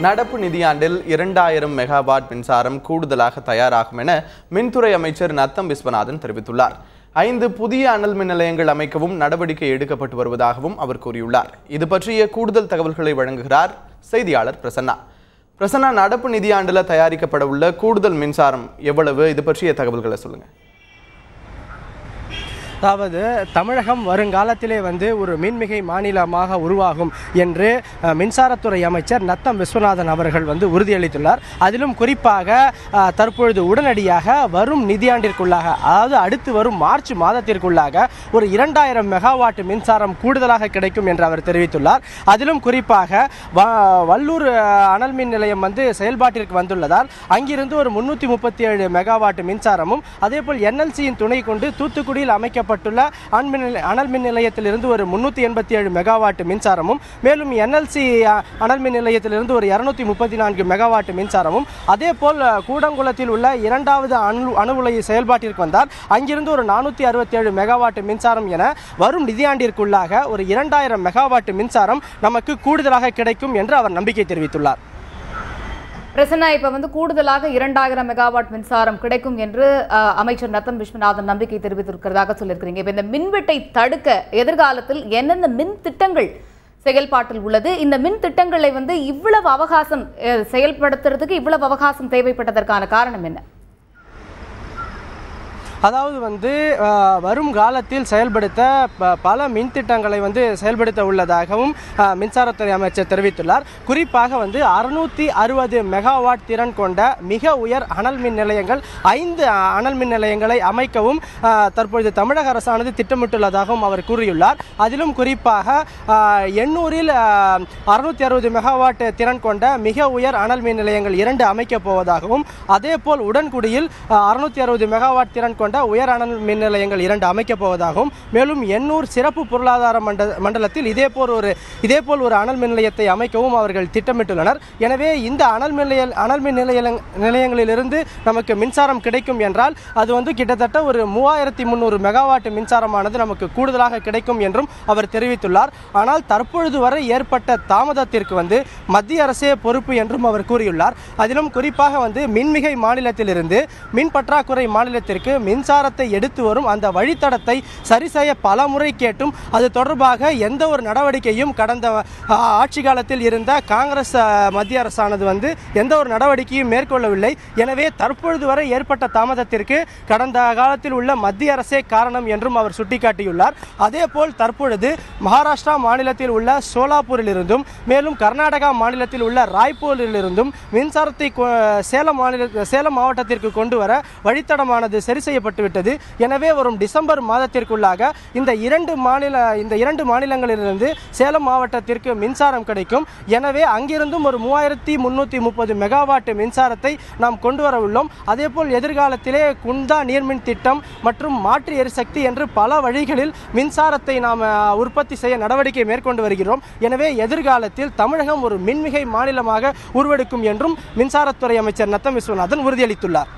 நடப்பு நிதியாண்டில் 2000 மெகாவாட் மின்சாரம் கூடுதலாக தயாராகும் என மின்துறை அமைச்சர் நத்தம் விஸ்வநாதன் தெரிவித்துள்ளார். 5 புதிய அனல் மின் நிலையங்கள் அமைக்கவும் நடவடிக்கை எடுக்கப்பட்டு வருவதாகவும் அவர் கூறியுள்ளார். இது பற்றிய கூடுதல் தகவல்களை வழங்குகிறார் செய்தியாளர் பிரசன்னா. நடப்பு நிதியாண்டில் தயாரிக்கப்பட உள்ள கூடுதல் மின்சாரம் எவ்வளவு? இது பற்றிய தகவல்களை சொல்லுங்க. அதாவது தமிழகம் வருங்காலத்திலே ஒரு மின்மிகை மாநிலமாக உருவாகும் என்று மின்சாரத்துறை அமைச்சர் நத்தம் விஸ்வநாதன் அவர்கள் உறுதியளித்துள்ளார். அதிலும் குறிப்பாக தற்பொழுது உடனடியாக வரும் நிதியாண்டிற்குள்ளாக, அதாவது அடுத்து வரும் மார்ச் மாதத்திற்குள்ளாக ஒரு 2000 மெகாவாட் மின்சாரம் கூடுதலாக கிடைக்கும் என்று அவர் தெரிவித்துள்ளார். அதிலும் குறிப்பாக வல்லூர் அனல் மின் நிலையம் செயல்பாட்டிற்கு வந்துள்ளதால் அங்கிருந்து ஒரு 337 மெகாவாட் மின்சாரமும், அதேபோல் NLCயின் துணை கொண்டு தூத்துக்குடியில் அமைக்க அனல் மின் நிலையத்திலிருந்து ஒரு 387 மெகாவாட் மின்சாரமும், மேலும் NLC அனல் மின் நிலையத்திலிருந்து ஒரு 234 மெகாவாட் மின்சாரமும், அதேபோல் கூடங்குளத்தில் உள்ள 2வது அணு உலை செயல்பாட்டிற்கு வந்தால் அங்கிருந்து ஒரு 467 மெகாவாட் மின்சாரம் என வரும் நிதியாண்டிற்குள்ளாக ஒரு 2000 மெகாவாட் மின்சாரம் நமக்கு கூடுதலாக கிடைக்கும் என்று அவர் நம்பிக்கை தெரிவித்துள்ளார். பிரசன்னா, இப்ப கூடுதலாக 2000 மெகாவாட் மின்சாரம் கிடைக்கும் என்று அமைச்சர் நத்தம் விஸ்வநாதன் நம்பிக்கை தெரிவித்திருக்கிறதாக சொல்லியிருக்கிறீங்க. இப்ப இந்த மின்வெட்டை தடுக்க எதிர்காலத்தில் என்னென்ன மின் திட்டங்கள் செயல்பாட்டில் உள்ளது? இந்த மின் திட்டங்களை இவ்வளவு அவகாசம் செயல்படுத்துறதுக்கு இவ்வளவு அவகாசம் தேவைப்பட்டதற்கான காரணம் என்ன? அதாவது வரும் காலத்தில் செயல்படுத்த பல மின் திட்டங்களை செயல்படுத்த உள்ளதாகவும் மின்சாரத்துறை அமைச்சர் தெரிவித்துள்ளார். குறிப்பாக 660 மெகாவாட் திறன் கொண்ட மிக உயர் அனல் மின் நிலையங்கள் 5 அனல் மின் நிலையங்களை அமைக்கவும் தற்பொழுது தமிழக அரசானது திட்டமிட்டுள்ளதாகவும் அவர் கூறியுள்ளார். அதிலும் குறிப்பாக எண்ணூரில் 660 மெகாவாட் திறன் கொண்ட மிக உயர் அனல் மின் நிலையங்கள் 2 அமைக்கப் போவதாகவும், அதேபோல் உடன்குடியில் 660 மெகாவாட் திறன் கொண்ட உயர் அனல் மின் நிலையங்கள் 2 அமைக்கப் போவதாகவும், மேலும் எண்ணூர் சிறப்பு பொருளாதார மண்டலத்தில் இதேபோல் ஒரு அனல் மின் நிலையத்தை அமைக்கவும் அவர்கள் திட்டமிட்டுள்ளனர். எனவே இந்த அனல் மின் நிலையங்களிலிருந்து நமக்கு மின்சாரம் கிடைக்கும் என்றால் அது கிட்டத்தட்ட ஒரு 3300 மெகாவாட் மின்சாரமானது நமக்கு கூடுதலாக கிடைக்கும் என்றும் அவர் தெரிவித்துள்ளார். ஆனால் தற்பொழுது வரை ஏற்பட்ட தாமதத்திற்கு மத்திய அரசே பொறுப்பு என்றும் அவர் கூறியுள்ளார். அதிலும் குறிப்பாக மின்மிகை மாநிலத்திலிருந்து மின் பற்றாக்குறை மாநிலத்திற்கு மின்சாரத்தை எடுத்து வரும் அந்த வழித்தடத்தை சரி செய்ய பல முறை கேட்டும் அது தொடர்பாக எந்த ஒரு நடவடிக்கையும் கடந்த ஆட்சி காலத்தில் இருந்த காங்கிரஸ் மத்திய அரசானது எந்த ஒரு நடவடிக்கையும் மேற்கொள்ளவில்லை. எனவே தற்பொழுது வரை ஏற்பட்ட தாமதத்திற்கு கடந்த காலத்தில் உள்ள மத்திய அரசே காரணம் என்றும் அவர் சுட்டிக்காட்டியுள்ளார். அதேபோல் தற்பொழுது மகாராஷ்டிரா மாநிலத்தில் உள்ள சோலாப்பூரிலிருந்தும், மேலும் கர்நாடகா மாநிலத்தில் உள்ள ராய்ப்பூரிலிருந்தும் மின்சாரத்தை சேலம் மாவட்டத்திற்கு கொண்டு வர வழித்தடமானது சரி செய்யப்பட்டுவிட்டது. எனவே வரும் டிசம்பர் மாதத்திற்குள்ளாக இந்த இரண்டு மாநிலங்களிலிருந்து சேலம் மாவட்டத்திற்கு மின்சாரம் கிடைக்கும். எனவே அங்கிருந்தும் ஒரு 3330 மெகாவாட் மின்சாரத்தை நாம் கொண்டு வர உள்ளோம். அதேபோல் எதிர்காலத்திலே குந்தா நீர்மின் திட்டம் மற்றும் மாற்று எரிசக்தி என்று பல வழிகளில் மின்சாரத்தை நாம் உற்பத்தி செய்ய நடவடிக்கை மேற்கொண்டு வருகிறோம். எனவே எதிர்காலத்தில் தமிழகம் ஒரு மின்மிகை மாநிலமாக உருவெடுக்கும் என்றும் மின்சாரத்துறை அமைச்சர் நத்தம் விஸ்வநாதன் உறுதியளித்துள்ளார்.